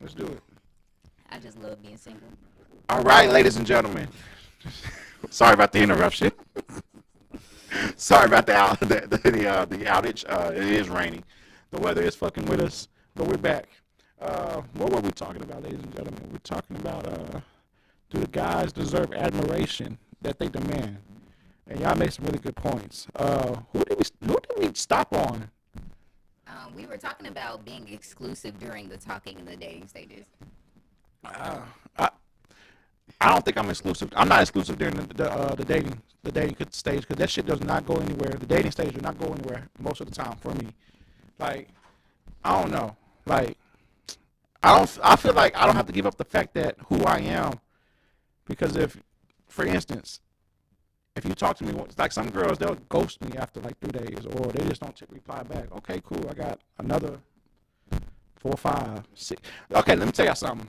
Let's do it. I just love being single. All right, ladies and gentlemen. Sorry about the interruption. Sorry about the outage. It is raining. The weather is fucking with us, but we're back. What were we talking about, ladies and gentlemen? We're talking about do the guys deserve admiration that they demand? And y'all made some really good points. Who did we stop on? We were talking about being exclusive during the talking and the dating stages. Uh, I I don't think I'm exclusive. I'm not exclusive during the dating stage because that shit does not go anywhere. The dating stage does not go anywhere most of the time for me. Like I don't know. Like I don't. I feel like I don't have to give up the fact that who I am because if, for instance, if you talk to me, like some girls, they'll ghost me after like 3 days, or they just don't reply back. Okay, cool. I got another 4, 5, 6. Okay, let me tell y'all something.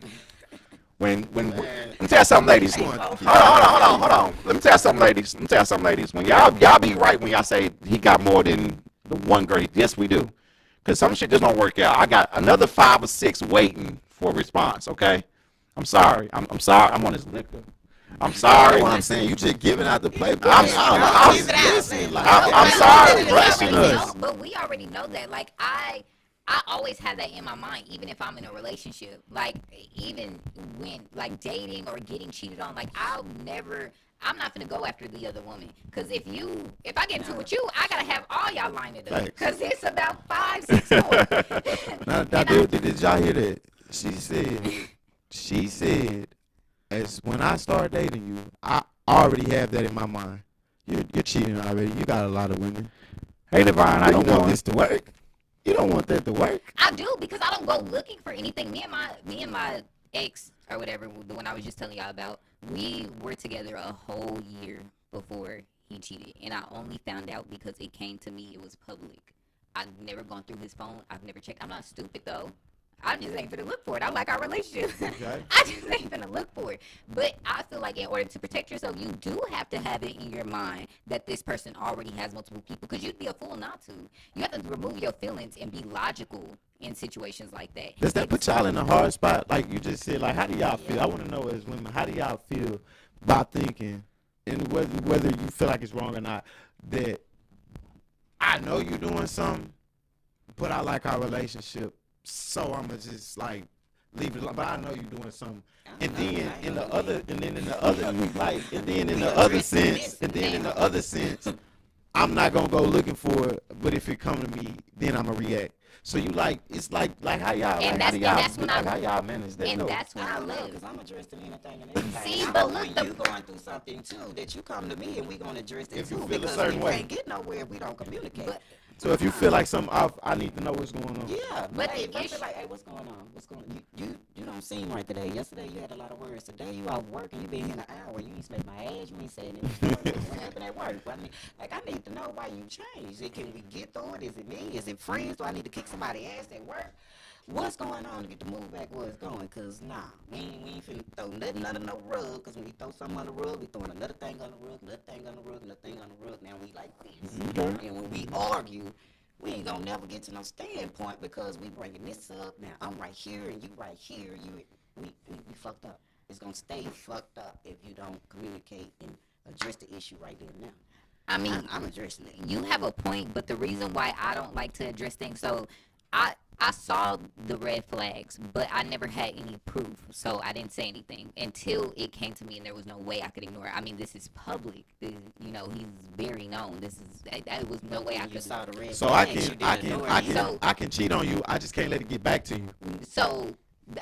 Let me tell you something, ladies. Hold on. Let me tell you something, ladies. When y'all be right when y'all say he got more than the one girl. Yes, we do. Cause some shit just don't work out. I got another 5 or 6 waiting for a response. Okay, I'm sorry. I'm sorry. I'm on this liquor. I'm sorry. What I'm saying, you just giving out the play. I'm sorry. Blessing us. But we already know that. Like I always have that in my mind, even if I'm in a relationship. Like even when like dating or getting cheated on, like I'm not gonna go after the other woman. Cause if I get into it with you, I gotta have all y'all lined it up. Cause it's about 5, 6 more. Did y'all hear that? She said, as when I start dating you, I already have that in my mind. You're cheating already. You got a lot of women. Hey, Divine, how you don't want doing? this to work. You don't want that to work. I do because I don't go looking for anything. Me and my ex or whatever, the one I was just telling y'all about, we were together a whole year before he cheated, and I only found out because it came to me. It was public. I've never gone through his phone. I've never checked. I'm not stupid though. I just ain't finna look for it. I like our relationship. Okay. I just ain't finna look for it. But I feel like in order to protect yourself, you do have to have it in your mind that this person already has multiple people, because you'd be a fool not to. You have to remove your feelings and be logical in situations like that. Does that put y'all in a hard spot? Like you just said, like how do y'all feel? I want to know as women, how do y'all feel about thinking, and whether you feel like it's wrong or not, that I know you're doing something, but I like our relationship, so I'ma just like leave it alone. But I know you're doing something. And then in the other sense, I'm not gonna go looking for it. But if it come to me, then I'ma react. So you like it's like how y'all and like, that's when how y'all manage that? And that's when I live. Because I'm addressing anything and everything. See, but look, you going through something too that you come to me and we gonna address it if you too. feel a Because certain we way. can't get nowhere if we don't communicate. But, So if you feel like something off, I need to know what's going on. yeah, but hey, the if I issue, feel like, hey, what's going on? What's going on? You don't seem right today. Yesterday you had a lot of words. Today you out working. You been here an hour. You ain't smelled my ass. You ain't saying anything. What happened at work? I need to know why you changed. Can we get through it? Is it me? Is it friends? Do I need to kick somebody's ass at work? What's going on to get the move back where it's going? Because, nah, we ain't finna throw nothing under no rug. Because when we throw something on the rug, we throwing another thing on the rug, another thing on the rug, another thing on the rug. Now we like this. Mm-hmm. And when we argue, we ain't gonna never get to no standpoint because we bringing this up. Now I'm right here and you right here. We fucked up. It's gonna stay fucked up if you don't communicate and address the issue right there and now. I mean, I'm addressing it. You have a point, but the reason why I don't like to address things, so I saw the red flags, but I never had any proof, so I didn't say anything until it came to me, and there was no way I could ignore it. I mean, this is public. He's very known. There was no way I could. Saw the red So flags, I can cheat on you. I just can't let it get back to you. So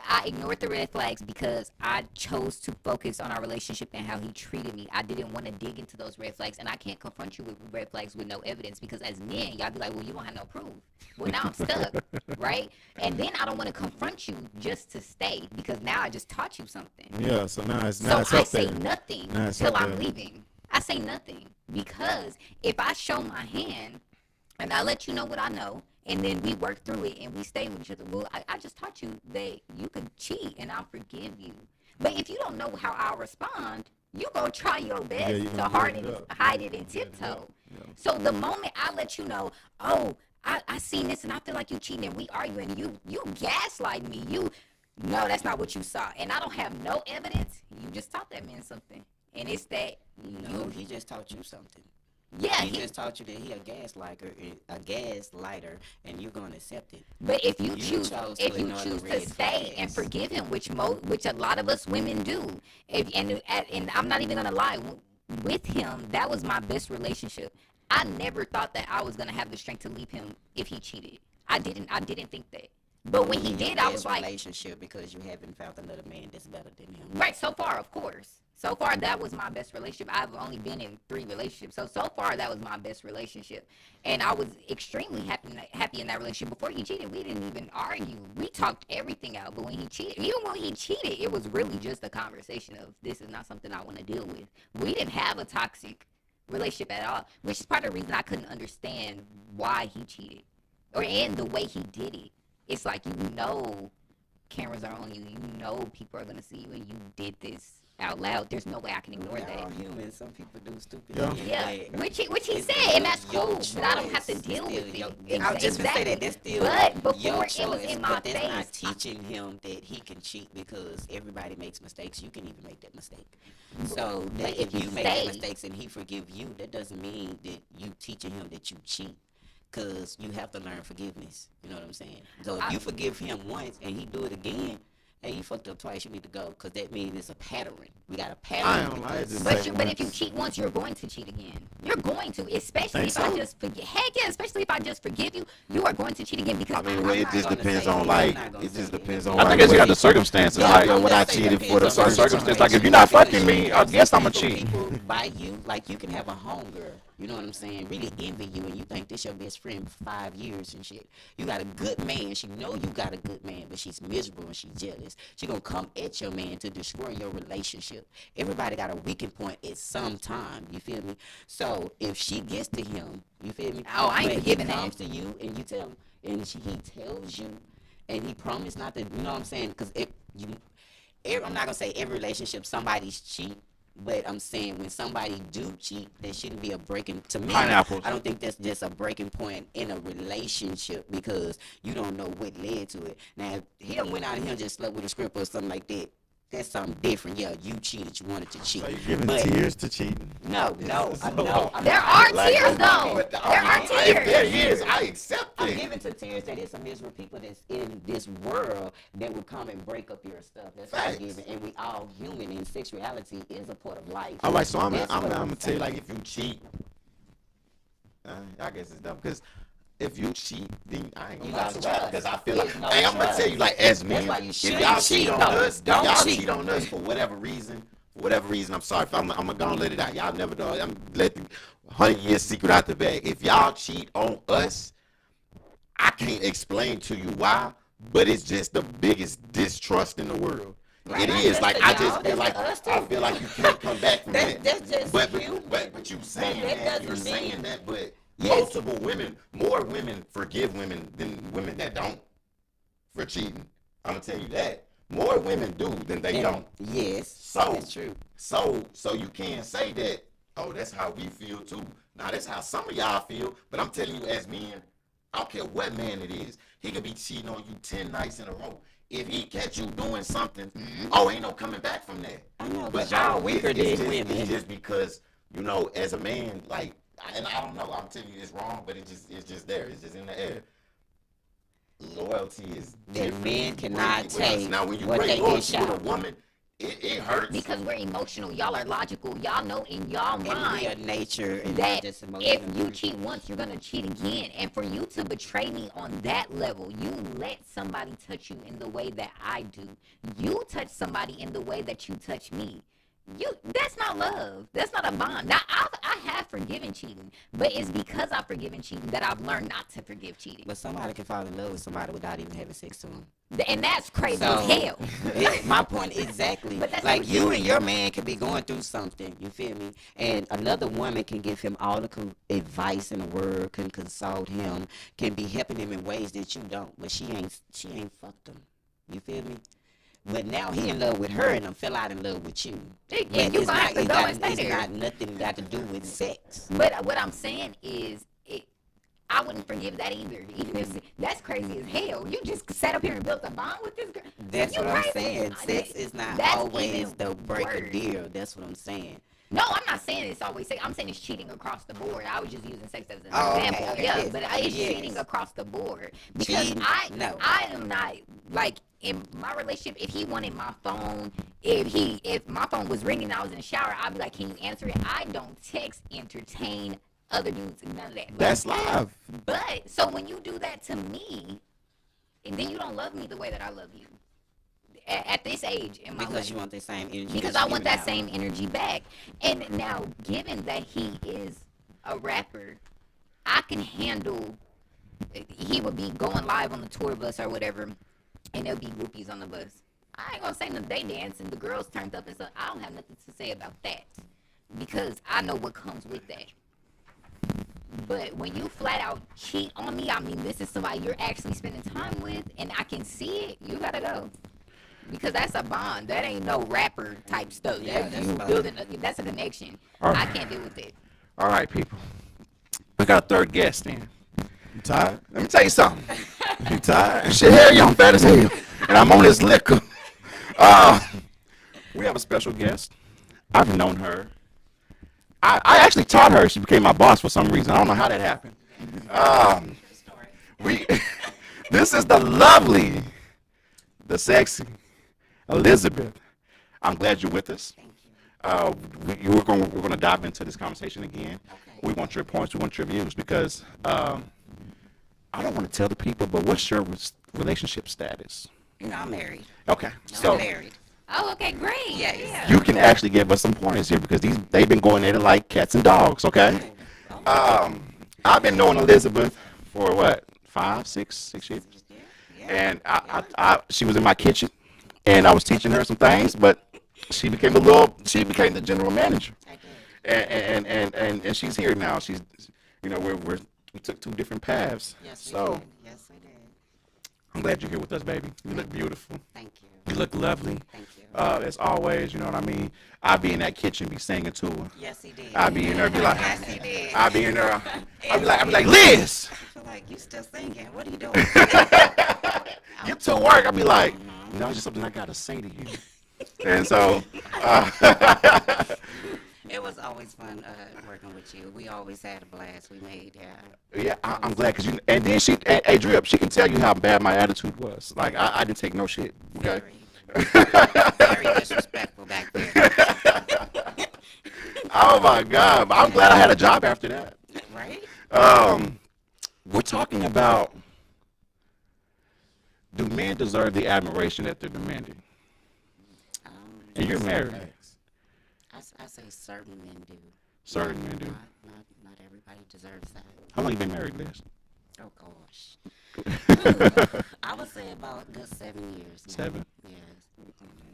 I ignored the red flags because I chose to focus on our relationship and how he treated me. I didn't want to dig into those red flags, and I can't confront you with red flags with no evidence because as men, y'all be like, well, you don't have no proof. Well, now I'm stuck, right? And then I don't want to confront you just to stay because now I just taught you something. Yeah, so now it's So up I say there. nothing Now it's till up I'm there. leaving. I say nothing because if I show my hand and I let you know what I know, and then we work through it and we stay with each other, well, I just taught you that you could cheat and I'll forgive you. But if you don't know how I'll respond, you're going to try your best to hide it and tiptoe. Yeah. So the moment I let you know, oh, I seen this and I feel like you cheating and we arguing, you gaslight me. No, that's not what you saw. And I don't have no evidence. You just taught that man something. And it's that No, he just taught you something. yeah, He just taught you that he a gaslighter, and you're gonna accept it. but if you You choose chose to ignore the to red stay and flags. forgive him, which a lot of us women do, and I'm not even gonna lie, with him, that was my best relationship. I never thought that I was gonna have the strength to leave him if he cheated. I didn't think that. But when he Your did, I was best like, relationship because you haven't found another man that's better than him. right, so far, of course. So far, that was my best relationship. I've only been in 3 relationships. So far, that was my best relationship. And I was extremely happy in that relationship. Before he cheated, we didn't even argue. We talked everything out. But when he cheated, even when he cheated, it was really just a conversation of, this is not something I want to deal with. We didn't have a toxic relationship at all, which is part of the reason I couldn't understand why he cheated. And the way he did it. It's like, cameras are on you. You know people are going to see you, and you did this out loud. There's no way I can ignore We're that. all human. Some people do stupid Yeah. shit. Yeah, but which he it's said, and that's your cool. But I don't have to choice. deal It's with still it. I was just gonna say that. That's still But before your it was choice, in my but that's not face, teaching him that he can cheat because everybody makes mistakes. You can even make that mistake. So that But if if you you make say- mistakes and he forgive you, that doesn't mean that you teaching him that you cheat. Cause you have to learn forgiveness. You know what I'm saying? So if you forgive him once and he do it again, hey, you fucked up twice. You need to go, cause that means it's a pattern. We got a pattern. I don't lie, it's just but if you cheat once, you're going to cheat again. You're going to, especially Think if I so? just forgive. Heck yeah, especially if I just forgive you, you are going to cheat again because I mean, I'm well, it not just gonna depends say on it. like I'm not gonna it say just it. depends on. I think like, it's what got the it- circumstances. Yeah, Like, I'm what I just saying cheated depends for the on certain first circumstances. time. Like, if you're not Because fucking me, I you guess I'm a people- cheat. People by you, like you can have a homegirl. You know what I'm saying? Really envy you, and you think this your best friend for 5 years and shit. You got a good man. She know you got a good man, but she's miserable and she's jealous. She gonna come at your man to destroy your relationship. Everybody got a weakened point at some time. You feel me? So if she gets to him, you feel me? Oh, I ain't But forgiving he that. comes to you and you tell him, and he tells you, and he promised not to. You know what I'm saying? Because I'm not gonna say every relationship somebody's cheat, but I'm saying when somebody do cheat, there shouldn't be a breaking. To me, Pineapples. I don't think that's just a breaking point in a relationship because you don't know what led to it. Now, if him went out and him just slept with a script or something like that, that's something different. Yeah, you cheated. You wanted to cheat. So you giving But tears to cheating? no. I'm There not- are Like, tears, though. but There are if tears. there is, I accept I'm it. giving to tears that it's some miserable people that's in this world that will come and break up your stuff. That's what I'm Facts. giving. And we all human, and sexuality is a part of life. All right, so I'm That's what gonna tell you, saying. like, if you cheat, I guess it's dumb because if you cheat, then I ain't gonna You lie gotta to y'all trust. because I feel There's like, no hey, I'm gonna trust. tell you, like, as That's men, why you if shouldn't y'all cheat cheat on on us, us. Don't y'all cheat. cheat on us for whatever reason. For whatever reason, I'm sorry if I'm gonna let it out. Y'all never know. I'm let the 100-year secret out the bag. If y'all cheat on us, I can't explain to you why, but it's just the biggest distrust in the world. Right. It Not is just like to I y'all, just feel that's like to us, too. I feel like you can't come back from that. That's just human. But you saying that that, you're doesn't saying mean- that, but Yes. multiple women, more women forgive women than women that don't for cheating. I'm gonna tell you that. More women do than they don't. Yes. So That's true. So you can't say that, oh, that's how we feel too. Now that's how some of y'all feel, but I'm telling you as men, I don't care what man it is, he could be cheating on you 10 nights in a row. If he catch you doing something, oh, ain't no coming back from that. I know, But but y'all weaker than it's women. just because, you know, as a man, like, and I don't know, I'm telling you it's wrong, but it's just there. It's just in the air. Loyalty is That different. men You cannot break it with us. take Now when you what break they loyalty get with a shot. woman, it hurts. Because we're emotional. Y'all are logical. Y'all know in y'all And we are mind nature and that just if emotional. you cheat once, you're gonna cheat again. And for you to betray me on that level, you let somebody touch you in the way that I do. You touch somebody in the way that you touch me. That's not love. That's not a bond. Now I have forgiven cheating, but it's because I've forgiven cheating that I've learned not to forgive cheating. But somebody can fall in love with somebody without even having sex to them. And that's crazy So, as hell. My point exactly. But that's Like what you and your man can be going through something. You feel me? And another woman can give him all the advice in the world, can consult him, can be helping him in ways that you don't. But she ain't fucked him. You feel me? But now he in love with her and fell out in love with you. And But you it's gonna have to it go got, and stay it's there. not nothing got to do with sex. But what I'm saying is, I wouldn't forgive that either. Even if that's crazy as hell. You just sat up here and built a bond with this girl. That's You're what I'm right. saying. I- Sex is not that's always even the break a worse. deal. That's what I'm saying. No, I'm not saying it's always sex. I'm saying it's cheating across the board. I was just using sex as an Oh, okay, example. okay, Yeah, yes, but it's yes. cheating across the board because Cheating? No. I am not like in my relationship. If he wanted my phone, if my phone was ringing, and I was in the shower, I'd be like, "Can you answer it?" I don't text, entertain other dudes, none of that. That's love. But so when you do that to me, and then you don't love me the way that I love you at this age in my Because life. you want the same energy. Because that I you want give that out. same energy back. And now, given that he is a rapper, I can handle. He would be going live on the tour bus or whatever, and there'll be groupies on the bus. I ain't gonna say nothing. They dance and the girls turned up and stuff. I don't have nothing to say about that because I know what comes with that. But when you flat out cheat on me, I mean, this is somebody you're actually spending time with, and I can see it. You gotta go. Because that's a bond. That ain't no rapper type stuff. Yeah, That's that's you fine. building. That's a connection. All I right. can't deal with it. All right, people. We got a third guest in. You tired? Let me tell you something. You tired? Shit, hell, young fat as hell, and I'm on this liquor. We have a special guest. I've known her. I actually taught her. She became my boss for some reason. I don't know how that happened. We. This is the lovely, the sexy Elizabeth. I'm glad you're with us. We're going to dive into this conversation again. We want your points. We want your views because I don't want to tell the people, but what's your relationship status? You know, I'm married. Okay, I'm so married. Oh, okay, great. Yes. you can actually give us some pointers here because they've been going at it like cats and dogs. Okay, I've been knowing Elizabeth for what 6 years, and she was in my kitchen, and I was teaching her some things, but she became the general manager, and she's here now. She's, we took two different paths. Yes, we So did. Yes, we did. I'm glad you're here with us, baby. You look beautiful. Thank you. You look lovely. Thank you. As always, you know what I mean? I'll be in that kitchen, be singing to her. Yes, he did. I'll be in there, be like, Yes, he did. I'll be in there, I'll be like, Liz, I feel like you still singing. What are you doing? get to work. I'll be like, it's just something I gotta say to you. And so, It was always fun working with you. We always had a blast. We made, yeah, I'm glad because and then hey Drip, she can tell you how bad my attitude was. Like I didn't take no shit. Okay. very disrespectful back there. Oh my God! But I'm glad I had a job after that. Right? We're talking about, do men deserve the admiration that they're demanding? And you're married. I say certain men do. Certain men do. Not everybody deserves that. How long you been married, Liz? Oh gosh. I would say about a good 7 years. Now. 7? Yes.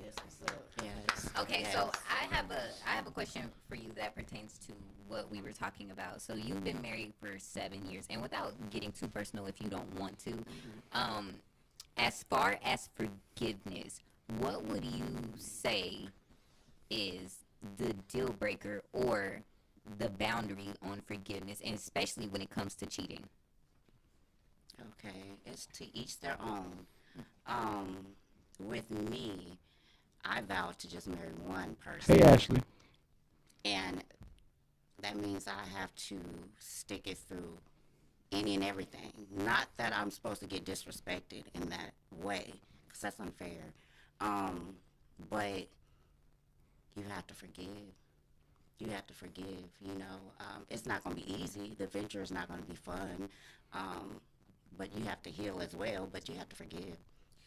Yes. Yes. Okay, yes. so I have a question for you that pertains to what we were talking about. So you've been married for 7 years, and without getting too personal, if you don't want to, as far as forgiveness, what would you say is the deal breaker or the boundary on forgiveness, and especially when it comes to cheating? Okay, it's to each their own. With me, I vowed to just marry one person. Hey, Ashley. And that means I have to stick it through any and everything. Not that I'm supposed to get disrespected in that way, because that's unfair. But you have to forgive. You have to forgive, it's not going to be easy. The venture is not going to be fun. But you have to heal as well, but you have to forgive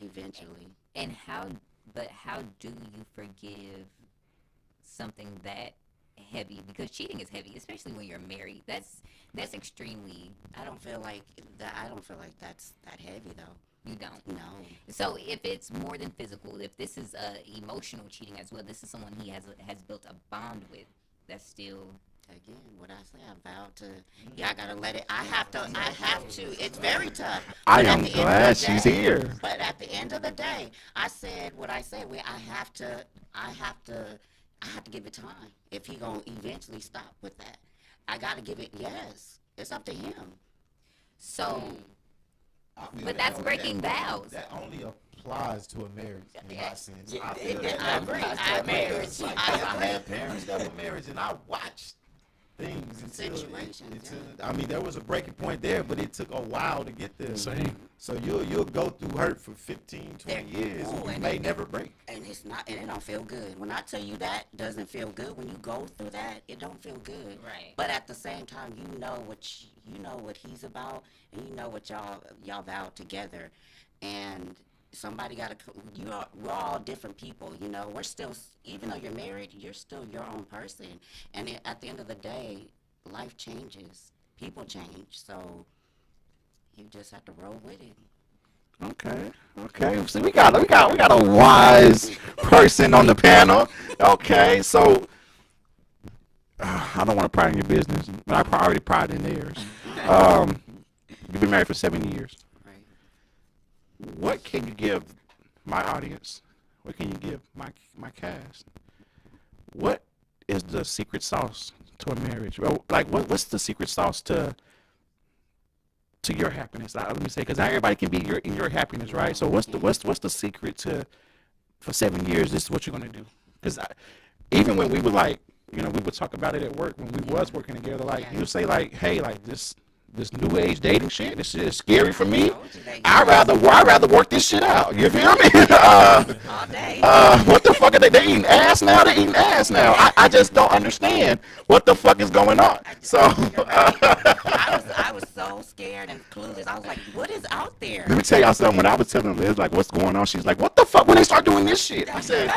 eventually. And how do you forgive something that heavy? Because cheating is heavy, especially when you're married. That's extremely. I don't feel like that's that heavy though. You don't. No. So if it's more than physical, if this is emotional cheating as well, this is someone he has built a bond with. That's still. Again, what I say, I vowed to. Yeah, I gotta let it. I have to. It's very tough. I But at am the end of glad the she's day- here. But at the end of the day, I said what I said. I have to give it time. If he gonna eventually stop with that, I gotta give it. Yes, it's up to him. So, but that's breaking vows. That only applies to a marriage in my sense. Yeah, I feel it that definitely applies applies to to a marriage. marriage. Like, I had parents that were married, and I watched things Situations, I mean, there was a breaking point there, but it took a while to get there. Same. So you'll go through hurt for 15, 20 years, and you may never break. And it's not, and it don't feel good. When I tell you that doesn't feel good, when you go through that, it don't feel good. Right. But at the same time, you know what he's about, and you know what y'all vowed together, and somebody got to. We're all different people. You know, we're still, even though you're married, you're still your own person. And at the end of the day, life changes, people change. So you just have to roll with it. Okay. See, we got a wise person on the panel. Okay, so I don't want to pry in your business, but I already pried in theirs. You've been married for 7 years. Right. What can you give my audience? What can you give my cast? What is the secret sauce to a marriage? Well, like, what's the secret sauce to your happiness? Let me say, because not everybody can be in your happiness, right? So what's the secret to, for 7 years, this is what you're gonna do? Because even when we were like, we would talk about it at work when we was working together. Like, you say like, hey, like this new age dating shit, this shit is scary for me. I'd rather work this shit out. You feel me? All day. What the fuck are they eating ass now? They eating ass now. I just don't understand what the fuck is going on. So I was so scared and clueless. I was like, what is out there? let me tell y'all something. When I was telling Liz like what's going on, she's like, what the fuck when they start doing this shit? I said,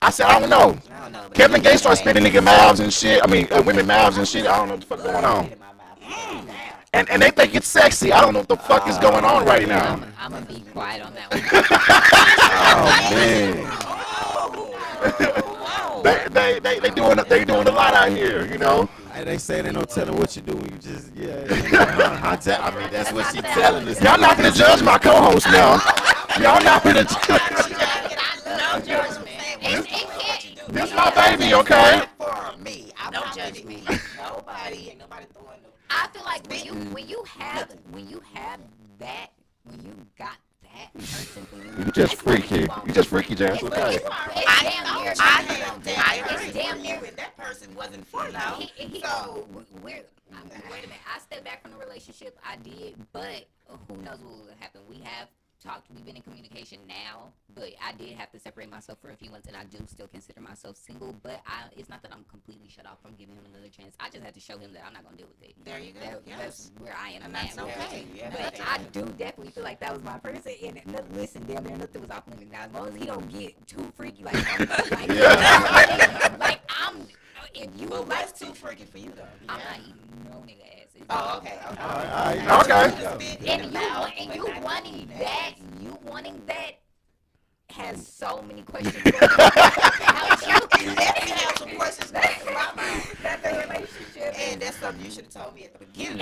I don't know. I don't know, but Kevin Gates started spitting nigga mouths and shit. I mean, women mouths and shit. I don't know what the fuck going on. And they think it's sexy. I don't know what the fuck is going on right now. I'm gonna be quiet on that one. Oh man. They doing a lot out here, Hey, they say they don't tell them what you do when you just I mean, that's what she telling us. Y'all not gonna judge my co-host now. Y'all not gonna judge. No judgment. It can't. This my baby, okay? For me, don't judge me. Ain't nobody throwing no. I feel like when you got that person for you. You just freaky. You just freaky, Jazz. Okay. It's damn near. If that person wasn't for now. So wait a minute. I stepped back from the relationship. I did, but who knows what will happen? We have talked. We've been in communication now, but I did have to separate myself for a few months, and I do still consider myself single. But it's not that I'm completely shut off from giving him another chance. I just had to show him that I'm not gonna deal with it. There you go. That's where I am And now. that's okay. But I do definitely feel like that was my person. And listen, damn near nothing was off limits. Now, as long as he don't get too freaky, like I'm. If you Well, like that's too freaky for you though. I'm not eating no nigga ass. Oh, okay. Okay. And you wanting that has so many questions. How you have some questions back in my mind. That's a relationship. And that's something you should have told me at the beginning.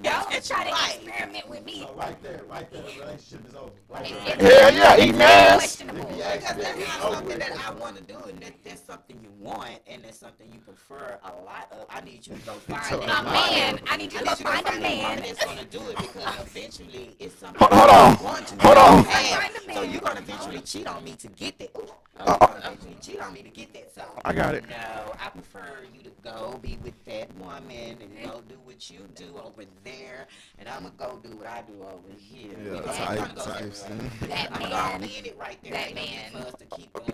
Y'all try to experiment with me. So right there, the relationship is over. Hell yeah, eating ass. Questionable. Because that's not something that I want to do, and that's something you want, and that's something you prefer a lot of. I need you to go find A man. I need you to go find a man. that's going to do it because eventually it's something Hold on. you want to Hold on. have. Find a So man. you're going to eventually cheat on me to get that. You're going to eventually cheat on me to get that. So I got it. No, I prefer you to go be with that woman and go do what you do over there, and I'm going to go do what I do over here. Yeah, We're gonna type, go type. separate. That I'm man. going to end it right there. That Ain't no need man. for us to keep going.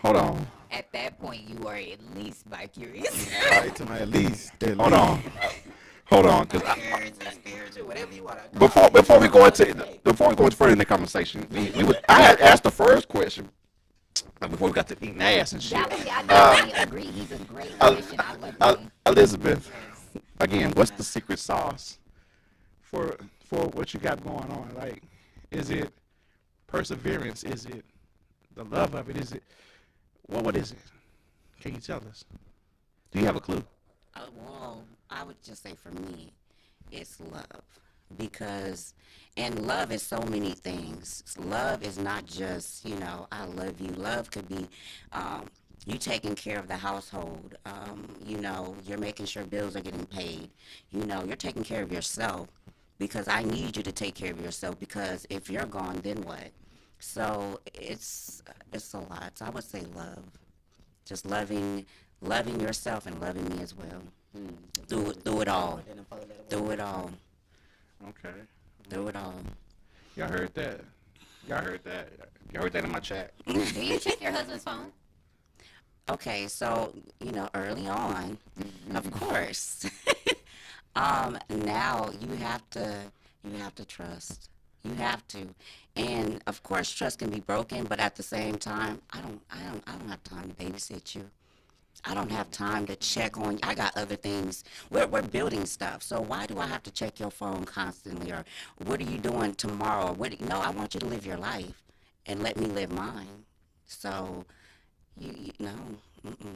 Hold on. At that point, you are at least bi-curious. Right to my at least. Hold on. Hold on. Cause Spiritual, whatever you want to before we go into further in the conversation, I had asked the first question before we got to eating ass and shit. I definitely agree. He's a great addition. I love him. Elizabeth, again, what's the secret sauce for what you got going on? Like, is it perseverance? Is it the love of it? Is it what is it? Can you tell us? Do you have a clue? Well, I would just say for me, it's love. Because, and love is so many things. Love is not just, I love you. Love could be you taking care of the household. You're making sure bills are getting paid. You're taking care of yourself. because I need you to take care of yourself, because if you're gone, then what? So it's a lot. So I would say love. Just loving yourself and loving me as well. Through it all. Through it all. Okay. Through it all. Y'all heard that? Y'all heard that? Y'all heard that in my chat? Do you check your husband's phone? Okay, so early on, of course. Now you have to trust. You have to, and of course, trust can be broken. But at the same time, I don't have time to babysit you. I don't have time to check on you. I got other things. We're building stuff. So why do I have to check your phone constantly? Or what are you doing tomorrow? No, I want you to live your life and let me live mine. So, no,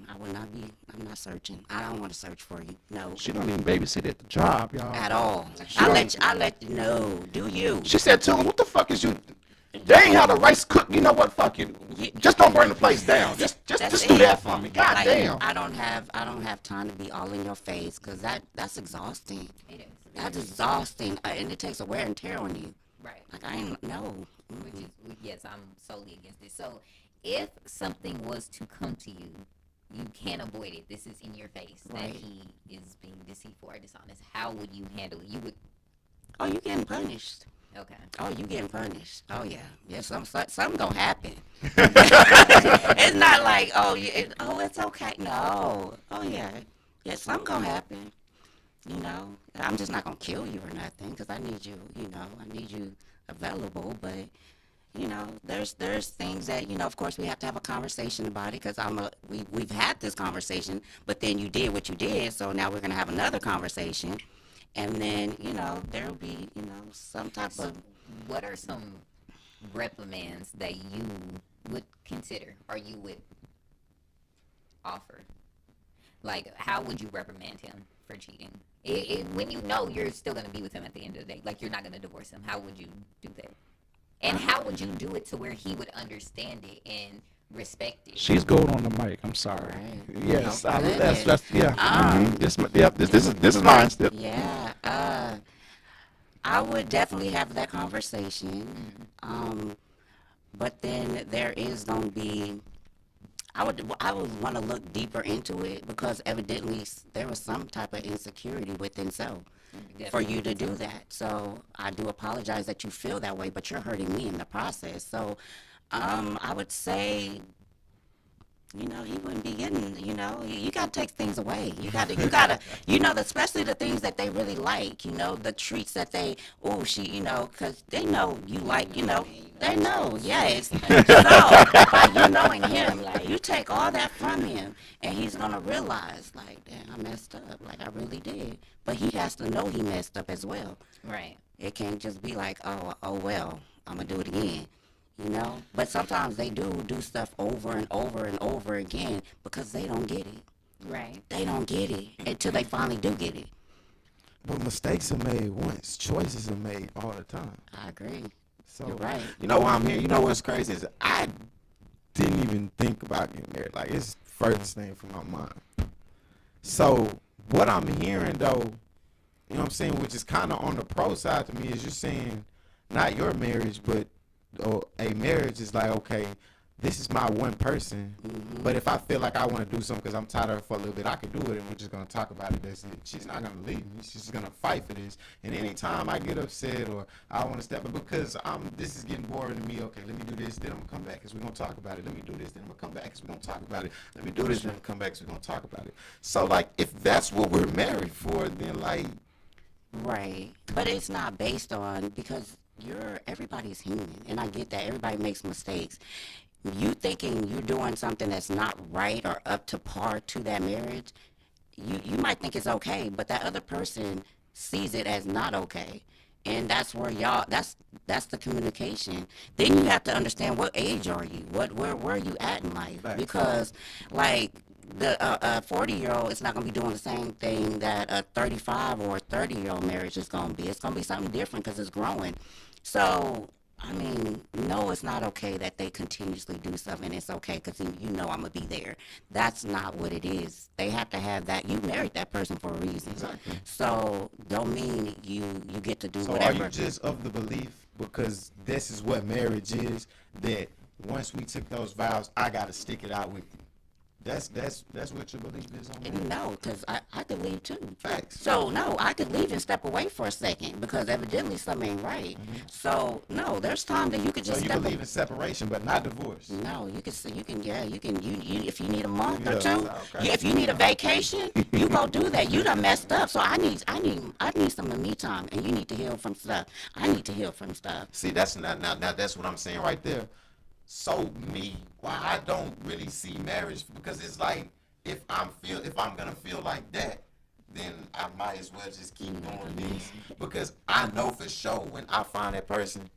I will not be. I'm not searching. I don't want to search for you. No, She don't even babysit at the job, y'all. at all. don't. I let you know. Do you? She said to him, "What the fuck is you? They ain't how the rice cook. You know what? Fuck you. Just don't burn the place down. Just That's do it. that for me. God Like, damn." I don't have time to be all in your face, because that's exhausting. It is. That's exhausting, and it takes a wear and tear on you. Right. Like I ain't no. Which is, yes, I'm solely against it. So, if something was to come to you, you can't avoid it. This is in your face that Right. he is being deceitful or dishonest. How would you handle it? You would. Oh, you getting punished. Okay. Oh, you getting punished. Oh yeah, yeah. Something gonna happen. It's not like it's okay. No. Oh yeah, yeah. Something gonna happen. I'm just not gonna kill you or nothing, because I need you. I need you available. But there's things that of course we have to have a conversation about it, because we've had this conversation, but then you did what you did, so now we're gonna have another conversation, and then there'll be some type of. What are some reprimands that you would consider or you would offer? Like, how would you reprimand him for cheating? When you know you're still going to be with him at the end of the day, like you're not going to divorce him, how would you do that? And how would you do it to where he would understand it and respect it? She's going on the mic. I'm sorry. Right. Yes, Oh, that's yeah. This is mine. Still. Yeah, I would definitely have that conversation. But then there is gonna be. I would want to look deeper into it, because evidently there was some type of insecurity within self for you to do that. So I do apologize that you feel that way, but you're hurting me in the process. So I would say. He wouldn't be getting, you got to take things away. You got to, especially the things that they really like, the treats that they, because they know you like, they know, yes. So, by you knowing him, like, you take all that from him, and he's going to realize, like, damn, I messed up. Like, I really did. But he has to know he messed up as well. Right. It can't just be like, oh well, I'm going to do it again. But sometimes they do stuff over and over and over again, because they don't get it. Right. They don't get it until they finally do get it. But mistakes are made once. Choices are made all the time. I agree. So You're right. You know why I'm here? You know what's crazy is I didn't even think about getting married. Like, it's the furthest thing from my mind. So what I'm hearing though, you know what I'm saying, which is kind of on the pro side to me, is you're saying not your marriage, but a marriage is like, okay, this is my one person, but if I feel like I want to do something because I'm tired of her for a little bit, I can do it, and we're just going to talk about it. That's it. She's not going to leave me. She's going to fight for this. And anytime I get upset or I want to step up because this is getting boring to me, okay, let me do this, then I'm going to come back because we're going to talk about it. Let me do this, then I'm going to come back because we're going to talk about it. Let me do this, then I'm going to come back because we're going to talk about it. So, like, if that's what we're married for, then, like... Right. But it's not based on, because everybody's human, and I get that everybody makes mistakes. You thinking you're doing something that's not right or up to par to that marriage, you might think it's okay, but that other person sees it as not okay, and that's where that's the communication. Then you have to understand, what age are you, where are you at in life, because like the 40-year-old is not going to be doing the same thing that a 35 or a 30-year-old marriage is going to be. It's going to be something different because it's growing. So I mean, no, it's not okay that they continuously do something. It's okay because you know I'm gonna be there. That's not what it is. They have to have that. You married that person for a reason. Exactly. So don't mean you get to do So whatever. are you just of the belief, because this is what marriage is, that once we took those vows, I gotta stick it out with you? That's what your belief is on marriage? No, because I could leave too. Facts. So no, I could leave and step away for a second because evidently something ain't right. So no, there's time that you could So just you step believe in separation, but not divorce? No, you if you need a month or Yeah, two, okay. if you need a vacation, you go do that. You done messed up, so I need some of me time, and you need to heal from stuff. I need to heal from stuff. See, that's not now. That's what I'm saying right there. So me, why I don't really see marriage, because it's like if I'm gonna feel like that, then I might as well just keep doing this, because I know for sure when I find that person,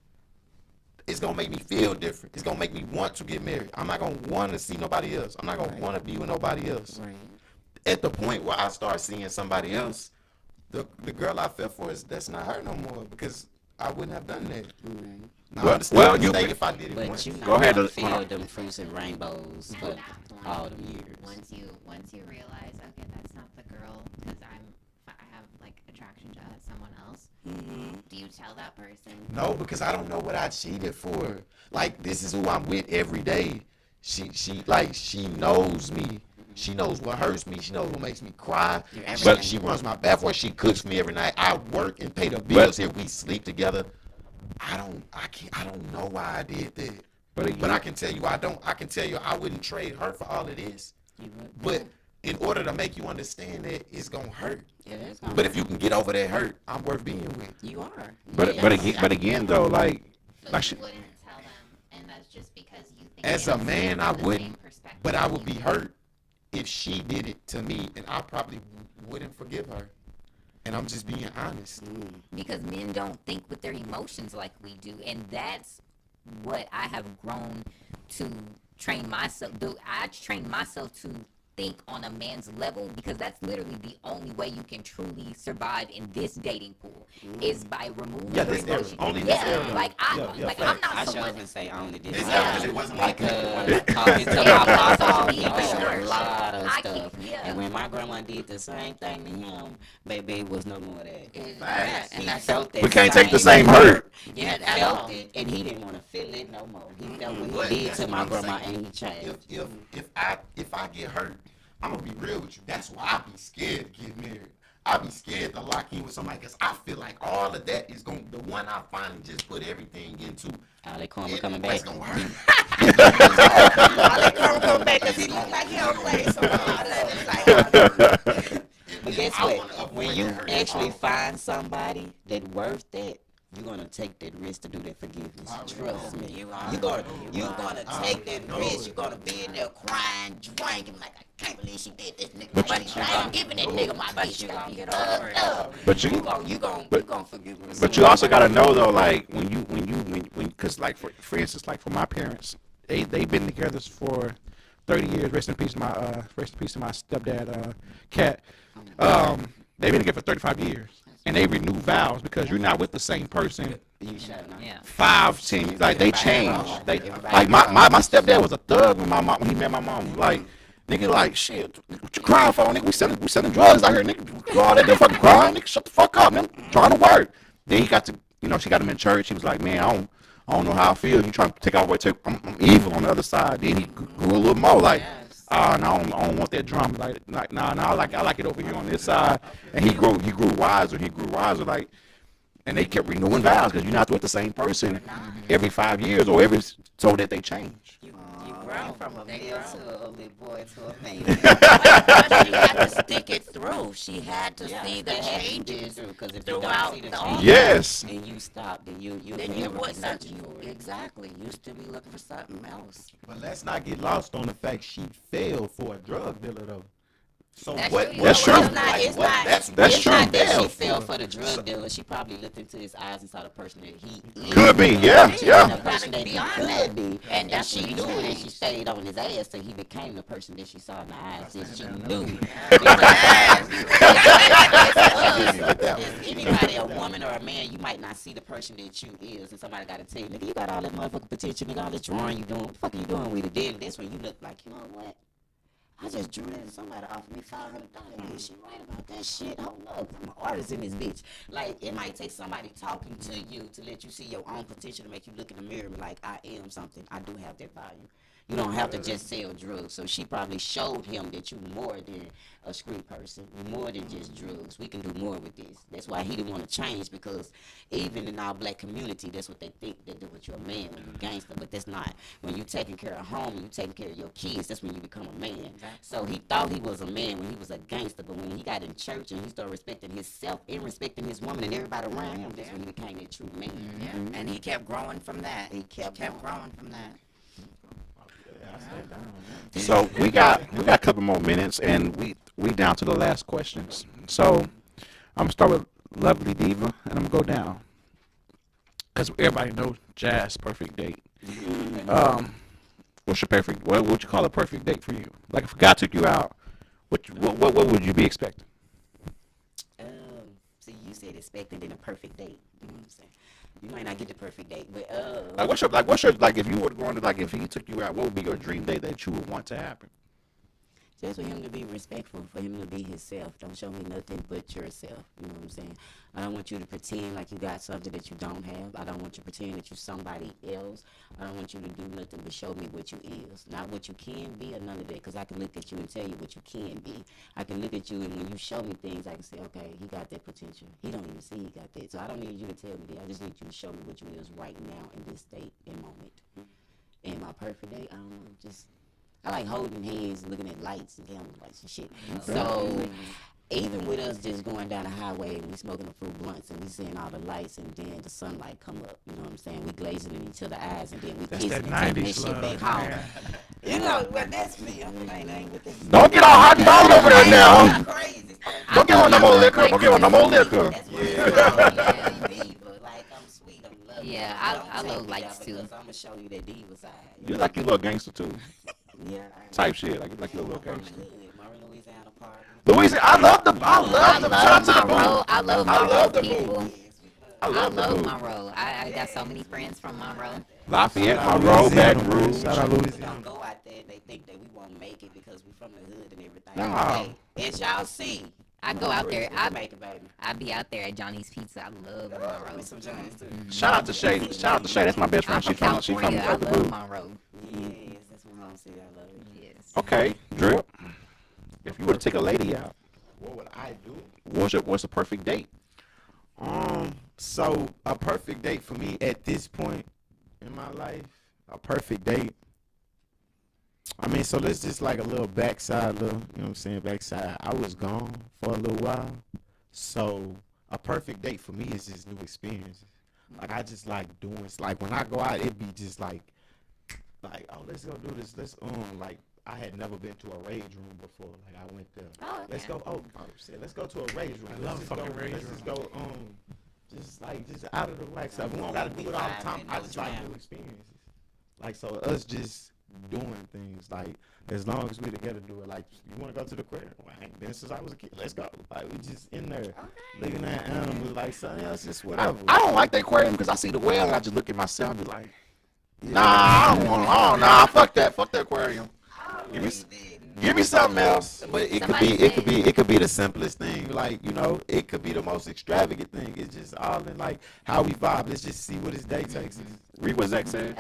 it's gonna make me feel different. It's gonna make me want to get married. I'm not gonna want to see nobody else. I'm not gonna want to be with nobody else. Right. At the point where I start seeing somebody else, the girl I fell for that's not her no more, because I wouldn't have done that. I Well, understand well, the you- mistake if I did it But once. you not Go ahead, gonna hold feel on. them fruits and rainbows At for that point, all them years. once you realize, okay, that's not the girl because I have like attraction to someone else. Do you tell that person? No, because I don't know what I cheated for. Like, this is who I'm with every day. She knows me. She knows what hurts me. She knows what makes me cry. everything. She runs my bath for. She cooks for me every night. I work and pay the bills here. We sleep together. I don't know why I did that. But I can tell you I wouldn't trade her for all of this. You would- But in order to make you understand that, it's gonna hurt. It is gonna But if you can get over that hurt, I'm worth being with. you are. But again though, like So she, you wouldn't tell them, and that's just because you think. As you a don't man, see I from the wouldn't, same perspective but I would you be do. hurt if she did it to me, and I probably wouldn't forgive her. And I'm just being honest. Because men don't think with their emotions like we do, and that's what I have grown to train myself. I train myself to think on a man's level, because that's literally the only way you can truly survive in this dating pool is by removing Yeah, your this era. emotions. Only this era. Like I'm Yeah, not I someone. sure would say only this. This Yeah. era, it wasn't like Because that. talking to Yeah, my also papa, me, he for did sure. a lot of I stuff. keep- yeah. And when my grandma did the same thing to him, baby, it was no more of that. Facts. And I felt that we can't take the same hurt. Yeah, at felt all. it, and he didn't want to feel it no more. He felt what But he did that's to what my I'm grandma, saying. and he changed. If I get hurt, I'm gonna be real with you. That's why I be scared to get married. I be scared to lock in with somebody, because I feel like all of that is going. The one I finally just put everything into, All that karma it- coming it's back. gonna hurt. All that karma coming back because he looked like he don't play. So but guess I what? wanna avoid When you that hurt. actually find somebody that worth that, you're gonna take that risk to do that forgiveness. Trust me. You're gonna take that risk. You're gonna be in there crying, drinking like, I can't believe she did this nigga. But I ain't giving that nigga my bitch. You gonna get over it. But you gonna forgive her. But you also gotta know though, like when because like for instance, like for my parents, they've been together for 30 years. Rest in peace to my stepdad, Cat. They've been together for 35 years, and they renew vows because you're not with the same person. You shut up. Yeah. 5, 10, like they change. They like my stepdad was a thug when he met my mom. Like nigga, like shit, what you crying for, nigga? We selling drugs out here, nigga. Do all that damn fucking crying, nigga. Shut the fuck up, man. I'm trying to work. Then he got to, she got him in church. He was like, man, I don't know how I feel. You trying to take out away? I'm evil on the other side. Then he grew a little more like. No, I don't want that drama. Like, nah, I like it over here on this side. And he grew wiser. Like, and they kept renewing vows because you're not with the same person every 5 years or so that they change. You grow from a male to a little boy to a man. But she had to stick it through. She had to see the changes Because if you throughout don't see the the changes, Yes. and you stop, then you then you would not. exactly. You still be looking for something else. But let's not get lost on the fact she fell for a drug dealer though. So That's what? true. That's true. It's not. It's what- not. That's That's it's true. not that she Damn. fell for the drug dealer. She probably looked into his eyes and saw the person that he is. Could be, yeah, The yeah. person that he could be, and That's she what he knew it, and she changed. stayed on his ass till he became the person that she saw in the eyes that she knew. Anybody, a woman or a man, you might not see the person that you is, and somebody got to tell you, nigga, you got all that motherfucking potential, nigga, all this drawing you doing, what the fuck are you doing with it? Then this one, you look like, you know what? I just drew that and somebody offered me $500. She right about that shit. Hold up, I'm an artist in this bitch. Like, it might take somebody talking to you to let you see your own potential, to make you look in the mirror and be like, I am something. I do have that value. You don't have to just sell drugs. So she probably showed him that you more than a street person, more than just drugs. We can do more with this. That's why he didn't want to change, because even in our black community, that's what they think they do with your man when you're gangster. But that's not. When you taking care of home, you taking care of your kids, that's when you become a man. So he thought he was a man when he was a gangster, but when he got in church and he started respecting himself and respecting his woman and everybody around him, that's when he became that true man. Yeah. And he kept growing from that. He kept growing from that. So we got a couple more minutes, and we down to the last questions. So I'm gonna start with Lovely Diva, and I'm gonna go down because everybody knows Jazz perfect date. What's your perfect? What would you call a perfect date for you? Like if a guy took you out, what would you be expecting? See, you said expecting in a perfect date. You know what I'm saying? You might not get the perfect date, but What's your if you were going to if he took you out, what would be your dream date that you would want to happen? just for him to be respectful, for him to be himself. Don't show me nothing but yourself. You know what I'm saying? I don't want you to pretend like you got something that you don't have. I don't want you to pretend that you're somebody else. I don't want you to do nothing but show me what you is. Not what you can be or none of that, because I can look at you and tell you what you can be. I can look at you, and when you show me things, I can say, okay, he got that potential. He don't even see he got that. So I don't need you to tell me that. I just need you to show me what you is right now in this state and moment. And my perfect day, I don't know, just... I like holding hands and looking at lights and camera lights and shit. So even with us just going down the highway and we smoking a few blunts and we seeing all the lights and then the sunlight come up, you know what I'm saying? We glazing in each other's eyes and then we That's kissing that and taking 90s that shit back love, home. man. You know, well, that's me. I mean, I ain't with this. Don't get all hot and bothered over there now. I'm crazy. Don't give on no more liquor. Don't give on no more liquor. That's what I'm diva. Like, I'm sweet. I'm loving. Yeah, I love lights, too. I'm going to show you that diva side. You like your little gangster too, Yeah. type shit. Like your little I'm gangster. good. Murray, Louisiana party. Louisiana, I love the shout out to the Monroe. boo. I love I love Monroe the people. boo. I I love the love boo. Monroe. I got so many friends from Monroe. Lafayette, Monroe, Baton Louisiana, Rouge. shout out Don't Louisiana. go out there and they think that we won't make it because we from the hood and everything. No. Hey, as y'all see, I go out there. I make it, baby. I be out there at Johnny's Pizza. I love Monroe. With some Johnny's too. Shout out to Shay. Shout out to Shay. That's my best I'm friend. from She from California. I the love boo. Monroe. Yes, that's what I'm saying. I love it. Yes. Okay, Drip. If you were to take a lady out, What would I do? what's a perfect date? So a perfect date for me at this point in my life, a perfect date. I mean, so let's just like a little backside, you know what I'm saying, backside. I was gone for a little while, so a perfect date for me is just new experiences. Like I just like doing, like when I go out, it be just like, oh, let's go do this. Like I had never been to a rage room before. Like I went there. Oh, okay. Let's go. Oh shit, let's go to a rage room. I love Let's fucking just go, rage let's room. just go. Just out of the way stuff. We don't gotta do it all the time. I just like new experiences. Like so, us just doing things. Like as long as we together, do it. Like you want to go to the aquarium? Well, I ain't been since I was a kid. Let's go. Like we just in there looking at animals. Like something else, just whatever. I don't like the aquarium because I see the whale and I just look at myself and be like, nah, I don't want. Oh, nah, fuck that aquarium. Give me something else. But it Somebody could be the simplest thing. Like, you know, it could be the most extravagant thing. It's just all in like how we vibe. Let's just see what his day takes us. Read what Zach said.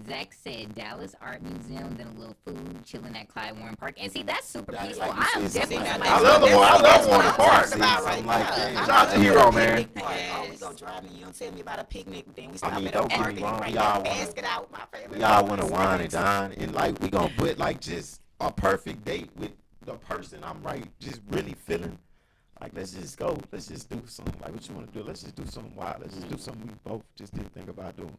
Zach said Dallas Art Museum, then a little food, chilling at Clyde Warren Park. And see, that's super That's peaceful. like I am you see, definitely see, somebody. I love the one. I love one I'm part. talking about something right like now. that. I'm Shout out to Hero, man. picnic part. Oh, we gonna drive me. You don't tell me about a picnic. Then we stop mean, at don't a get me park and wrong, bring y'all that wanna- basket out. My favorite. Y'all want to wine and dine, and like we gonna put like just a perfect date with the person I'm right, just really feeling. Like let's just go, let's just do something. Like what you want to do? Let's just do something wild. Let's just do something we both just didn't think about doing.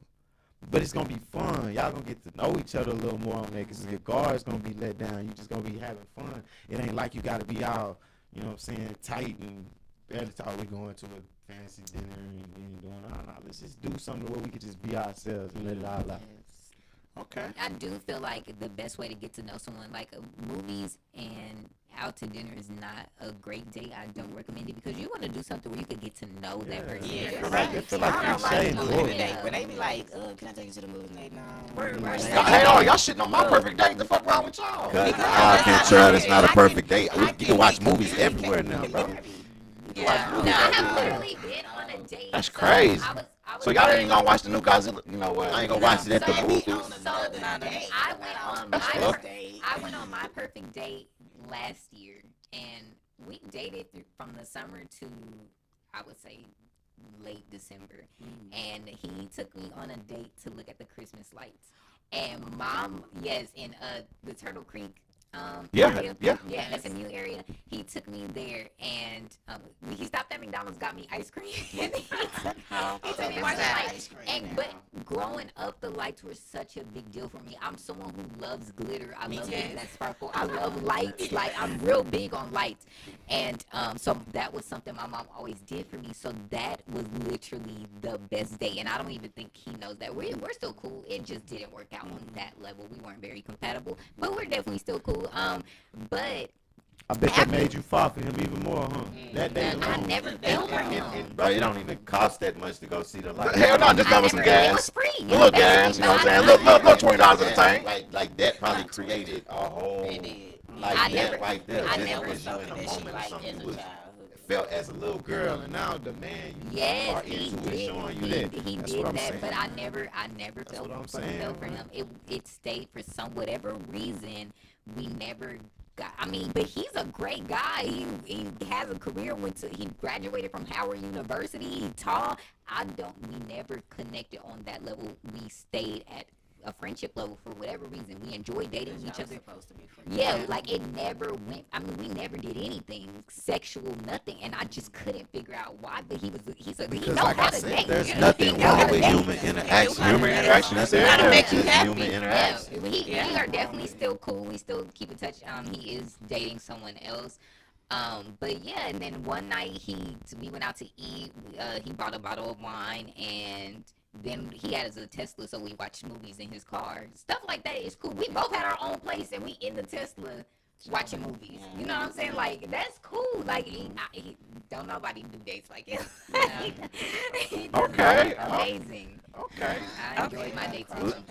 But it's gonna be fun. Y'all gonna get to know each other a little more on that, because your guard's gonna be let down. You just gonna be having fun. It ain't like you gotta be all, you know what I'm saying, tight and every time we going to a fancy dinner and doing all. Let's just do something where we could just be ourselves and let it all out. Okay. I do feel like the best way to get to know someone, like movies and out to dinner, is not a great date. I don't recommend it because you want to do something where you could get to know that person. Yeah, I correct. feel like I don't cliche and like boring. movie date, but they be like, can I take you to the movies? Like, no. Hell, y'all shitting on my perfect date. The fuck wrong with y'all? I can't tell that's not a perfect date. You can watch movies everywhere now, bro. Yeah, no, I have literally been on a date. That's crazy. I was So y'all ain't gonna watch the new Godzilla? You know what? I ain't gonna watch it at the movies. I went on my perfect date last year, and we dated from the summer to, I would say, late December. And he took me on a date to look at the Christmas lights. And in the Turtle Creek area. Yeah, SMU area. He took me there, and he stopped at McDonald's, got me ice cream. And he took me on the lights. But growing up, the lights were such a big deal for me. I'm someone who loves glitter. I love things that sparkle. I love lights. Like, I'm real big on lights. And so that was something my mom always did for me. So that was literally the best day. And I don't even think he knows that. We're still cool. It just didn't work out on that level. We weren't very compatible, but we're definitely still cool. But I bet that made you fall for him even more, huh? That day alone. I never felt for him. Bro, it don't even cost that much to go see the light. Hell no, just give us some gas. It was free. A little gas, you know what I'm saying? Look, $20 in the tank. Like that probably created a whole like I that never- right there. I That never was something in a that she moment, liked something as a was childhood. felt as a little girl, and now the man you Yes, are he into did. is showing you He that. did That's what I'm that, saying. but I never felt, what I'm saying, felt for him. It stayed for whatever reason. We never got. I mean, but he's a great guy. He has a career. He graduated from Howard University. He's tall. We never connected on that level. We stayed at a friendship level for whatever reason. We enjoyed dating each other. Supposed to be friends. Yeah, like it never went. I mean, we never did anything sexual, nothing, and I just couldn't figure out why. But he Because knows like how I to said, date. there's He nothing knows wrong how to with date. human interaction. Human interaction, that's it. Gotta make you happy. Human Yeah, interaction. we are definitely still cool. We still keep in touch. He is dating someone else. But yeah, and then one night we went out to eat. He bought a bottle of wine, and then he had a Tesla, so we watched movies in his car. Stuff like that is cool. We both had our own place, and we in the Tesla watching movies. You know what I'm saying? Like, that's cool. Like, he don't nobody do dates like him. Okay. Amazing. Okay. I enjoyed my dates. Let-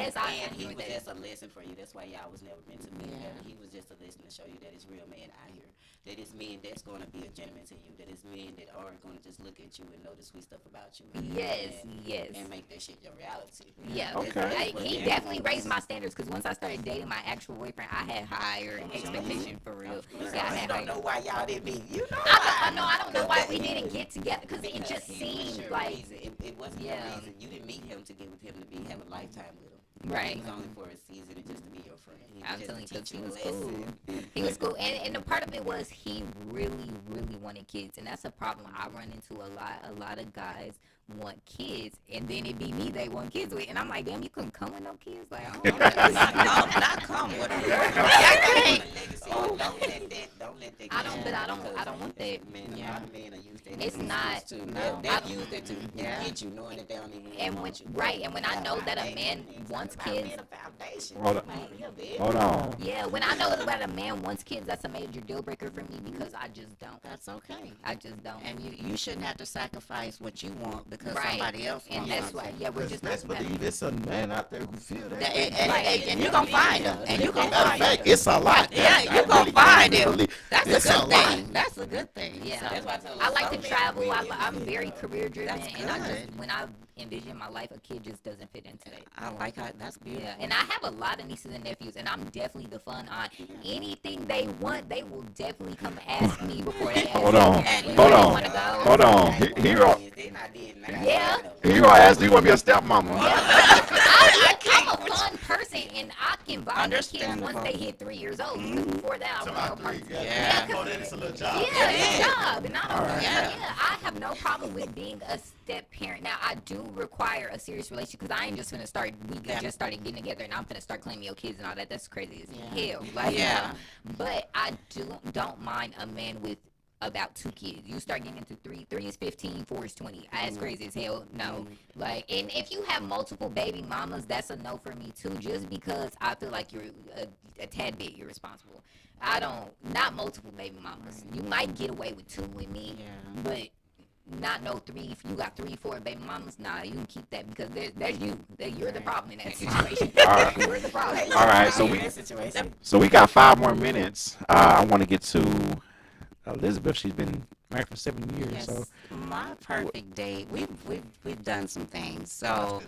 Yes, I And he enjoyed was that. just a lesson for you. That's why y'all was never meant to be together. He was just a lesson to show you that it's real men out here. That it's men that's going to be a gentleman to you. That it's men that aren't going to just look at you and know the sweet stuff about you. Yes, yes. And make that shit your reality. Yeah, Okay. he definitely raised my standards because once I started dating my actual boyfriend, I had higher expectation for real. Yeah, I I had don't know higher. why y'all didn't meet. You know I don't know why we didn't get together because it just seemed like it wasn't Yeah. the reason. You didn't meet him to get with him to have a lifetime with him. Right. It was only for a season and just to be your friend. He was I'm just telling you, to 'cause teach he you a was cool. lesson. He was cool, and the part of it was he really, really wanted kids, and that's a problem I run into a lot. A lot of guys want kids, and then it be me they want kids with, and I'm like, damn, you couldn't come with no kids, like, I don't know. Not come with him. Don't let that. I don't want that. Men, a lot of men are used that. It's not- They'll use that to get you knowing that they don't even. And when I know that a man wants kids, Hold on. Hold on. yeah, when I know that a man wants kids, that's a major deal breaker for me because I just don't. That's okay. I just don't. And you shouldn't have to sacrifice what you want because Right. somebody else And wants that's something. why, yeah, we're just not Best believe it's a man out there who feel that. And you're going to find them. And you're going to Matter of find fact, them. it's a lot. Yeah, I you're going really to find can't them. believe- That's it's a good a lot. thing. That's a good thing. Yeah. So, That's why I tell I like to some travel. men, I'm very career driven, That's and I just good. when I envision my life, a kid just doesn't fit into that. I like how that's beautiful. Yeah, and I have a lot of nieces and nephews, and I'm definitely the fun aunt. Anything they want, they will definitely come ask me before they ask Hold me. on. Where Hold they on. wanna go. Hold on. Hero. Yeah. Hero asked, do you want to be a stepmama? I'm a fun person, and I can buy the kids once Understandable. they hit 3 years old. Because before that, I was no part of it. Yeah. Oh, then it's a little job. Yeah, it's a job, and I don't. Alright. Yeah, I have no problem with being a step parent. Now, I do require a serious relationship because I ain't just gonna start. We just started getting together, and I'm gonna start claiming your kids and all that. That's crazy as hell. Like, Yeah. But I don't mind a man with about 2 kids. You start getting into 3. 3 is 15, 4 is 20. That's crazy as hell. No. Like, and if you have multiple baby mamas, that's a no for me too. Just because I feel like you're a tad bit irresponsible. I don't. Not multiple baby mamas. You might get away with 2 with me, but not no 3. If you got 3, 4 baby mamas, nah, you can keep that because there's you. You're the problem in that situation. Alright. You're the problem. All right, so we got 5 more minutes. I want to get to Elizabeth. She's been married for 7 years. Yes. So My perfect date. We've done some things. So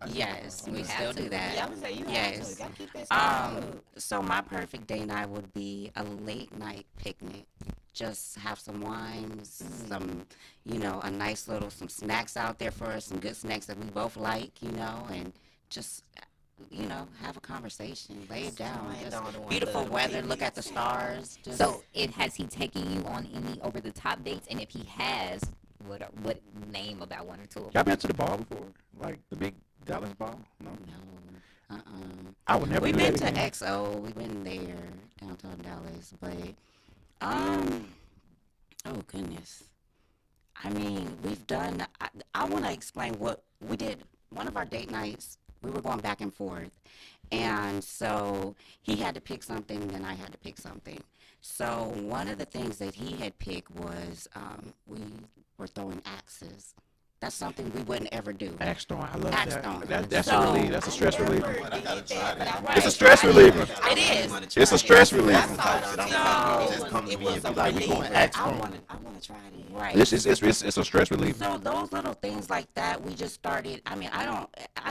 yes, we still do that. Yeah, I would say you have to. Yes. You gotta keep that stuff up. So my perfect date night would be a late night picnic. Just have some wines, some, a nice little, some snacks out there for us, some good snacks that we both like, and just, have a conversation, lay it down. I Just don't want beautiful the weather, look at the stars. Just, So, has he taken you on any over the top dates? And if he has, what name about 1 or 2 of them? y'all been to the ball before, like the big Dallas ball? No. no, I would never. We've do been that to again. XO. We've been there, downtown Dallas. But, oh goodness. I mean, we've done, I want to explain what we did. One of our date nights, we were going back and forth. And so he had to pick something, and then I had to pick something. So one of the things that he had picked was we were throwing axes. That's something we wouldn't ever do. Axe throwing. I love Axe that. throwing. That's So- a relief. That's a stress reliever. Right. It's a stress reliever. It is. It's a stress reliever. Just come to me and be like, we going axe I throwing. want to try it. Right. It's a stress reliever. So those little things like that, we just started. I mean, I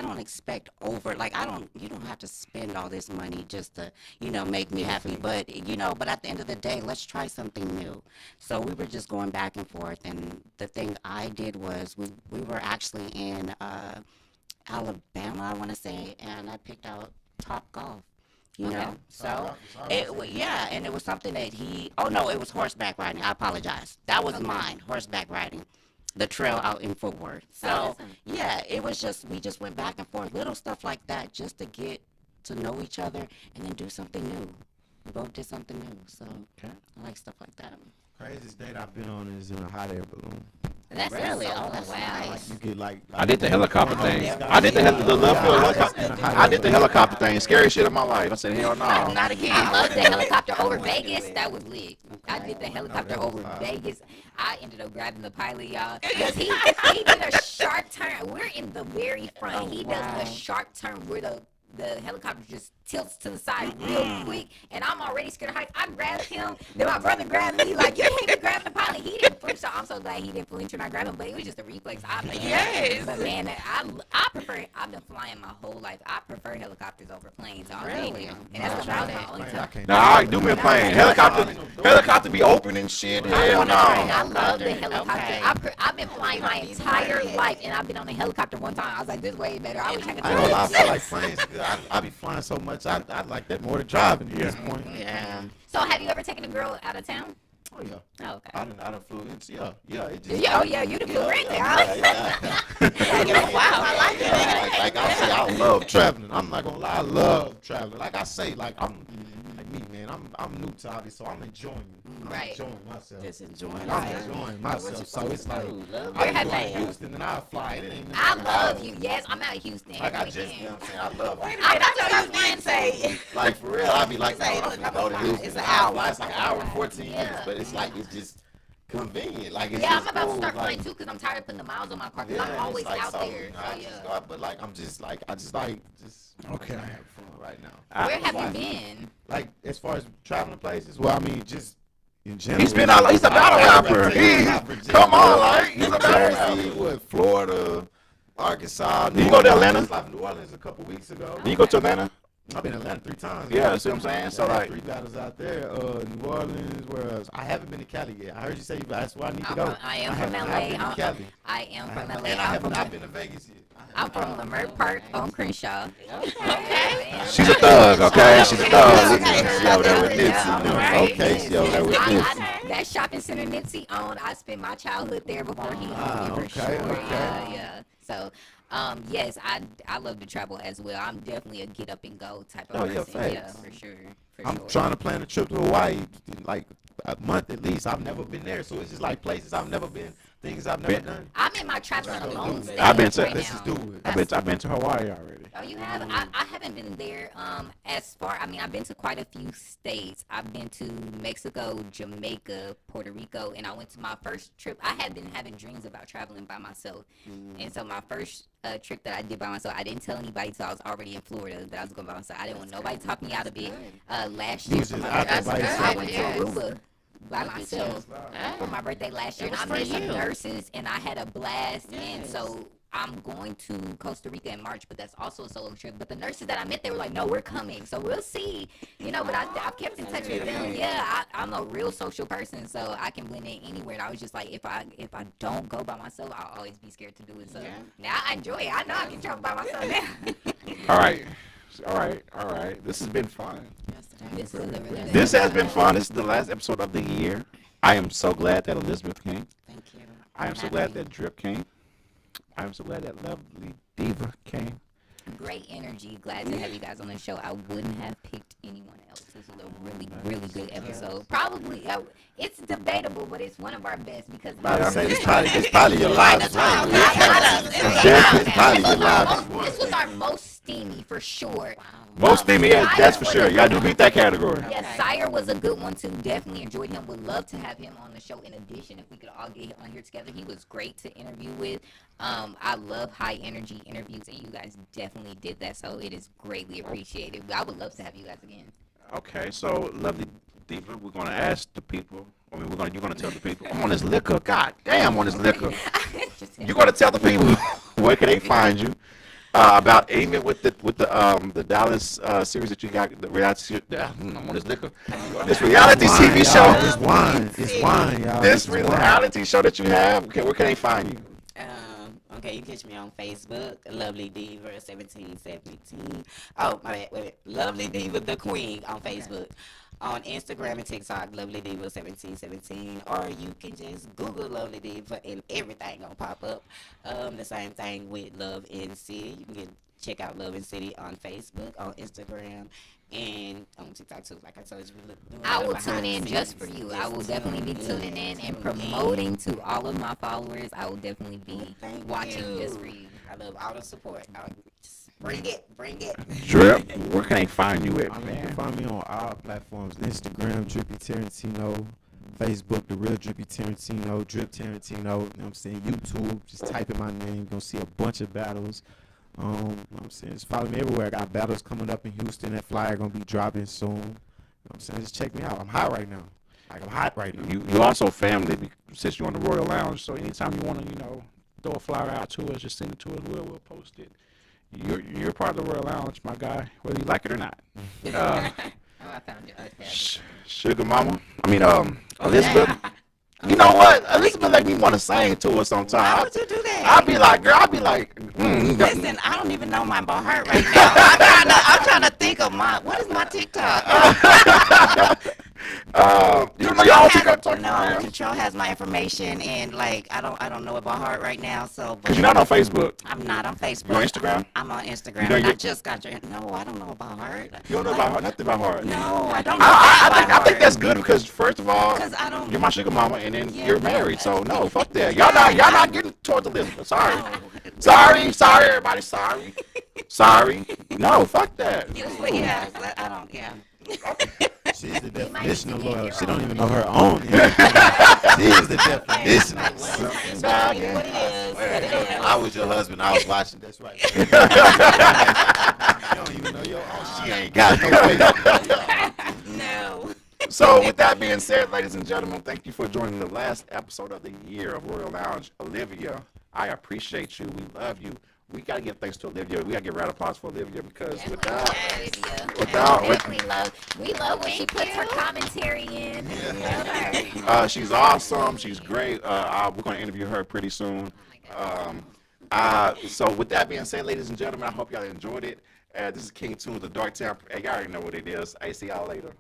don't expect you don't have to spend all this money just to, make me happy. But but at the end of the day, let's try something new. So we were just going back and forth, and the thing I did was we were actually in Alabama, I want to say, and I picked out Top Golf. So and it was something that it was horseback riding. I apologize. That was mine, horseback riding, the trail out in Fort Worth. So it was just we just went back and forth, little stuff like that, just to get to know each other and then do something new. We both did something new, so I like stuff like that. Craziest date I've been on is in a hot air balloon. That's Really? So, Oh, that's wow. nice. You get like I did the helicopter thing. I did the helicopter. I did the helicopter thing. Scary shit of my life. I said, hell no. Not again. I love the helicopter over Vegas. That was lit. I did the helicopter over Vegas. I ended up grabbing the pilot, y'all. Because he did a sharp turn. We're in the very front. He does a sharp turn where the helicopter just tilts to the side real quick, and I'm already scared of heights. I grabbed him, then my brother grabbed me, like, you can't even grab the pilot. He didn't flinch, so I'm so glad he didn't flinch when I grabbed him, but it was just a reflex. But man, I prefer, I've been flying my whole life. I prefer helicopters over planes all day Really? now. And that's about the only time. Nah, I do me a plane. Helicopter be open and shit. Hell I no. love the helicopter. Okay. I've been flying my entire life, and I've been on a helicopter one time. I was like, this is way better. I wish I could I do ain't gonna lie, I this. feel like planes. I be flying so much. I like that more than driving at this point. Yeah. So have you ever taken a girl out of town? Oh yeah. Oh, okay. I done flew in. Yeah. It just, Yeah, oh yeah, you the flew right there. Huh? Wow, I like it. like I say, I love traveling. I'm not gonna lie, I love traveling. Like I say, like I'm like me, man. I'm new to all this, so I'm enjoying it. I'm Right. enjoying myself. Just enjoying I'm life. enjoying myself. So it's like Where I have go to you- Houston and I fly. It ain't I love you. Yes, I'm out of Houston. like I every just, you know weekend. what I'm saying? I love it. That's what I was going to say. Like for real, I'll be like, Say, no, look, I'm gonna go to Houston. it's an hour. It's like an hour and 14 minutes, but it's like it's just convenient. Like it's Yeah, I'm just about to cool, start like, flying too because I'm tired of putting the miles on my car. Because yeah, I'm it's always like out something, there. you know, So, I just yeah. go, but like I'm just like Okay. I'm having fun right now. Where have you Like- been? Like as far as traveling places, well, I mean just in general. He's been all. He's a battle rapper. Come on, like he's a battle Jersey, rapper. what, Florida, Arkansas. Did you go to Atlanta? I was like New Orleans a couple weeks ago. Did you go to Atlanta? I've been to Atlanta 3 times. Yeah, see what I'm saying? So, I had like- 3 battles out there. New Orleans, where else? I haven't been to Cali yet. I heard you say that's where I need to go. I am from haven't LA. been to Cali. I am from LA. And I I'm have from not been to Vegas yet. I'm from Lamert Park on Crenshaw. Okay. She's a thug, okay? She's a thug. She over there with Yeah, Nipsey. right. Okay, she over there with Nipsey. That shopping center Nipsey owned, I spent my childhood there before he owned it, for okay, sure. okay. Yeah. So, yes, I love to travel as well. I'm definitely a get up and go type of Oh, yeah, person. Yeah, facts. for sure. I'm trying to plan a trip to Hawaii, like a month at least. I've never been there, so it's just like places I've never been, things I've never done. I'm in my traveling alone stage I've been to- right Let's now. just do it. I've been to Hawaii already. Oh, you have? I haven't been there as far. I mean, I've been to quite a few states. I've been to Mexico, Jamaica, Puerto Rico, and I went to my first trip. I had been having dreams about traveling by myself. And so my first trip that I did by myself, I didn't tell anybody until I was already in Florida that I was going by myself. I didn't want nobody to talk me out of it. Last You year, was for just my out there birthday, by I yourself. went to Aruba by myself for my birthday last year. And I That was met for some you. nurses, and I had a blast. And Yes. so I'm going to Costa Rica in March, but that's also a solo trip. But the nurses that I met, they were like, "No, we're coming." So we'll see, but I've kept in touch with them. Yeah, I'm a real social person, so I can blend in anywhere. And I was just like, if I don't go by myself, I'll always be scared to do it. So now I enjoy it. I know I can travel by myself now. All right. This has been fun. This was a really This has been fun. This is the last episode of the year. I am so glad that Elizabeth came. Thank you. I am so glad that Drip came. I am so glad that Lovely Diva came. great energy. Glad to have you guys on the show. I wouldn't have picked anyone else. This was a really, really good episode. Probably, it's debatable, but it's one of our best because I say it's probably your loudest, right? It's probably your loudest. this was our most steamy for sure. Most steamy, yeah, that's for sure. Y'all do beat that category. Yeah, Sire was a good one too. Definitely enjoyed him. Would love to have him on the show. In addition, if we could all get on here together, he was great to interview with. I love high energy interviews, and you guys definitely did that. So it is greatly appreciated. I would love to have you guys again. Okay, so Lovely Diva, we're gonna ask the people. I mean, you're gonna tell the people. I'm on this liquor. God damn, I'm on this liquor. You're gonna tell the people where can they find you. About aiming with the Dallas series that you got, the reality. I'm on this liquor. This reality TV show. It's wine. It's wine, y'all. This It's wine. reality show that you have. Okay, where can they find you? Okay, you can catch me on Facebook, Lovely Diva 1717. Oh, my bad, wait. Lovely Diva the Queen on Facebook. On Instagram and TikTok, Lovely Diva 1717. Or you can just Google Lovely Diva and everything gonna pop up. The same thing with Love in City. You can check out Love in City on Facebook, on Instagram, and on TikTok too. Like I told you, we look. I will tune in just for you. I will definitely be tuning in and promoting to all of my followers. I will definitely be watching just for you. I love all the support. Just bring it. Drip, where can they find you at, I mean, you can man? find me on all platforms: Instagram, Drippy Tarantino, Facebook, The Real Drippy Tarantino, Drip Tarantino. You know what I'm saying? YouTube, just type in my name. You're going to see a bunch of battles. You know what I'm saying? Just follow me everywhere. I got battles coming up in Houston. That flyer going to be dropping soon. You know what I'm saying? Just check me out. I'm hot right now. Like, I'm hot right now. You also family since you're on the Royal Lounge. So anytime you want to, throw a flyer out to us, just send it to us. We'll post it. You're part of the Royal Lounge, my guy, whether you like it or not. Oh, I found you. Okay. Sugar Mama. I mean, Elizabeth. You know what? Elizabeth make me want to sing to her Why sometimes. would you do that? I'll be like, Listen, I don't even know my by heart right now. I'm trying to think of what is my TikTok? you don't know your own TikTok? No, Control has my information, and like I don't know it by heart right now. So, Because you're not on Facebook. I'm not on Facebook. You on Instagram? I'm on Instagram. You know and I you- just got your. No, I don't know about heart. You don't know about heart, nothing about heart. No, I don't know. I think that's good because first of all, 'Cause I don't- you're my sugar mama, and then Yeah. you're married. So no, fuck that. Y'all not getting towards Elizabeth. Sorry, everybody. Sorry. No, fuck that. But yeah, I don't. Yeah. She's the definition of loyal. She don't even know her own. She is the definition of loyal. What it is. I was your husband. I was watching. That's right. You don't even know your own. She ain't got no way. No. So with that being said, ladies and gentlemen, thank you for joining the last episode of the year of Royal Lounge. Olivia, I appreciate you. We love you. We gotta give thanks to Olivia. We gotta give a round of applause for Olivia because without We love when she puts her commentary in. We love her. she's awesome. She's great. We're gonna interview her pretty soon. So with that being said, ladies and gentlemen, I hope y'all enjoyed it. This is King Tunes, the Dark Town. Hey, y'all already know what it is. I see y'all later.